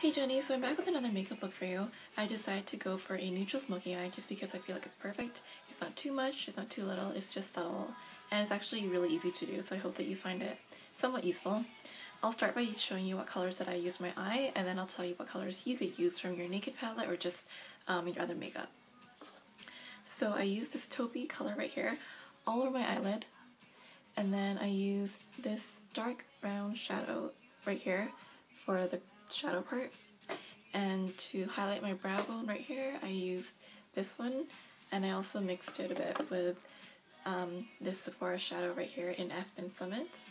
Hey Jenny, so I'm back with another makeup look for you. I decided to go for a neutral smoky eye just because I feel like it's perfect. It's not too much, it's not too little, it's just subtle, and it's actually really easy to do, so I hope that you find it somewhat useful. I'll start by showing you what colors that I use my eye, and then I'll tell you what colors you could use from your naked palette or just your other makeup. So I used this taupey color right here all over my eyelid, and then I used this dark brown shadow right here for the shadow part, and to highlight my brow bone right here I used this one, and I also mixed it a bit with this Sephora shadow right here in Aspen Summit,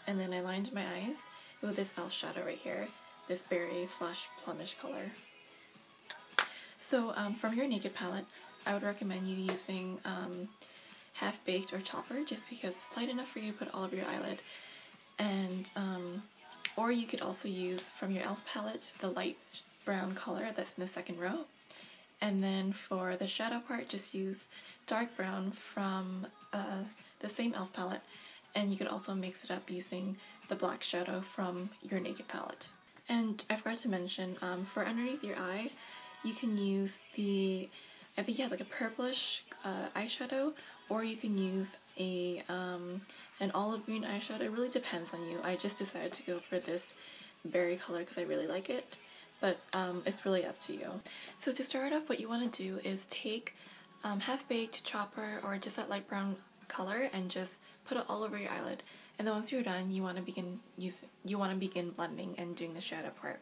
and then I lined my eyes with this e.l.f. shadow right here, this berry slash plumish color. So from your naked palette I would recommend you using Half Baked or Chopper, just because it's light enough for you to put all over your eyelid, and or you could also use from your e.l.f. palette the light brown color that's in the second row, and then for the shadow part just use dark brown from the same e.l.f. palette, and you could also mix it up using the black shadow from your naked palette. And I forgot to mention, for underneath your eye you can use the, I think you have like a purplish eyeshadow, or you can use an olive green eyeshadow. It really depends on you. I just decided to go for this berry color because I really like it, but it's really up to you. So to start off, what you want to do is take Half Baked, Chopper, or just that light brown color and just put it all over your eyelid. And then once you're done, you want to begin blending and doing the shadow part.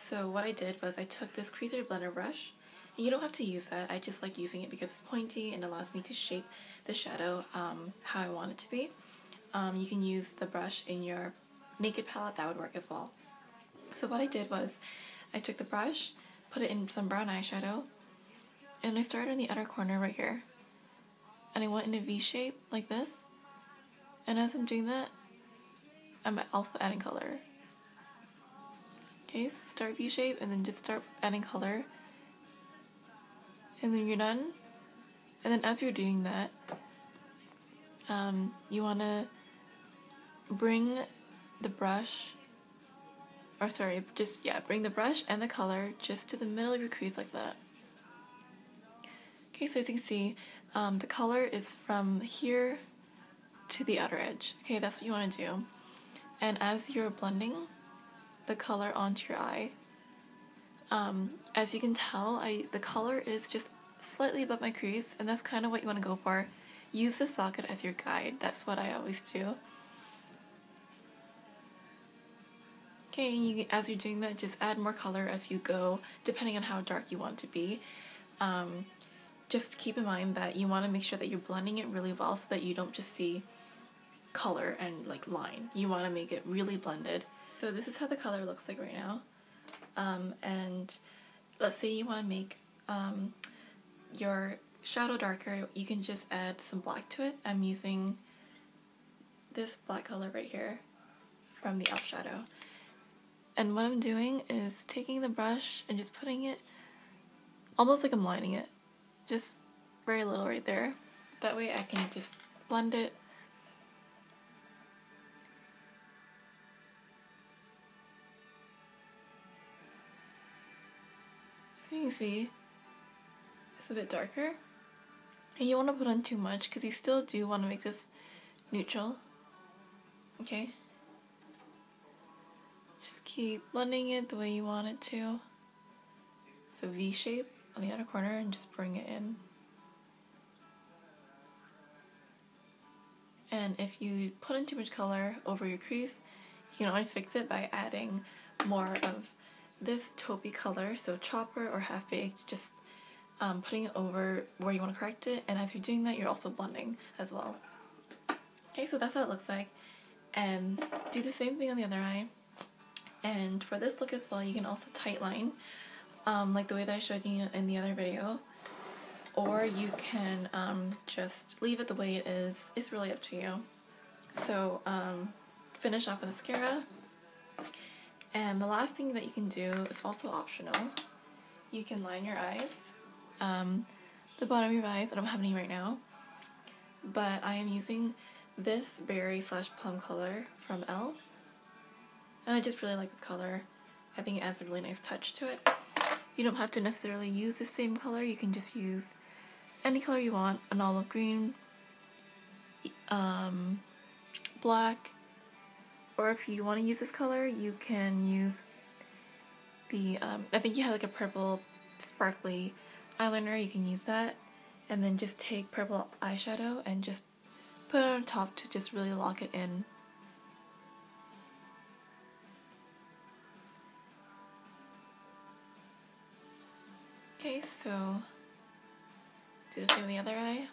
So what I did was I took this creaser blender brush. You don't have to use that, I just like using it because it's pointy and allows me to shape the shadow how I want it to be. You can use the brush in your naked palette, that would work as well. So what I did was I took the brush, put it in some brown eyeshadow, and I started in the outer corner right here. And I went in a V shape like this, and as I'm doing that, I'm also adding color. Okay, so start V shape and then just start adding color. And then you're done, and then as you're doing that, you want to bring the brush, bring the brush and the color just to the middle of your crease like that. Okay, so as you can see, the color is from here to the outer edge. Okay, that's what you want to do. And as you're blending the color onto your eye, as you can tell, the color is just slightly above my crease, and that's kind of what you want to go for. Use the socket as your guide. That's what I always do. Okay, as you're doing that, just add more color as you go, depending on how dark you want to be. Just keep in mind that you want to make sure that you're blending it really well so that you don't just see color and like line. You want to make it really blended. So this is how the color looks like right now. And let's say you want to make your shadow darker, you can just add some black to it. I'm using this black color right here from the e.l.f. shadow. And what I'm doing is taking the brush and just putting it almost like I'm lining it. Just very little right there. That way I can just blend it. You can see it's a bit darker, and you want to put on too much because you still do want to make this neutral. Okay, just keep blending it the way you want it to. So V shape on the outer corner and just bring it in. And if you put in too much color over your crease, you can always fix it by adding more of this taupey color, so Chopper or Half Baked, just putting it over where you want to correct it, and as you're doing that you're also blending as well. Okay, so that's how it looks like, and do the same thing on the other eye. And for this look as well, you can also tight line, like the way that I showed you in the other video, or you can just leave it the way it is. It's really up to you. So finish off with mascara. And the last thing that you can do is also optional. You can line your eyes, the bottom of your eyes. I don't have any right now, but I am using this berry slash plum color from e.l.f. and I just really like this color. I think it adds a really nice touch to it. You don't have to necessarily use the same color. You can just use any color you want, an olive green, black, or if you want to use this color, you can use the, I think you have like a purple sparkly eyeliner, you can use that, and then just take purple eyeshadow and just put it on top to just really lock it in. Okay, so do the same with the other eye.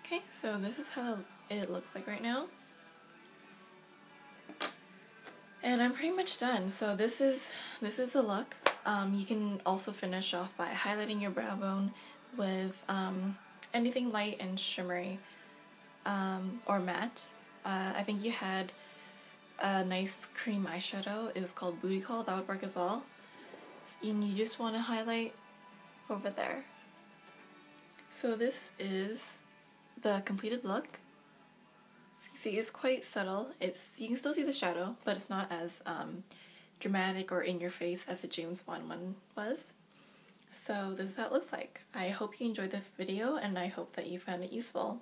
Okay, so this is how it looks like right now. And I'm pretty much done. So this is the look. You can also finish off by highlighting your brow bone with anything light and shimmery or matte. I think you had a nice cream eyeshadow. It was called Booty Call. That would work as well. And you just want to highlight over there. So this is the completed look. See, it's quite subtle. You can still see the shadow, but it's not as dramatic or in your face as the James Bond one was. So this is how it looks like. I hope you enjoyed the video, and I hope that you found it useful.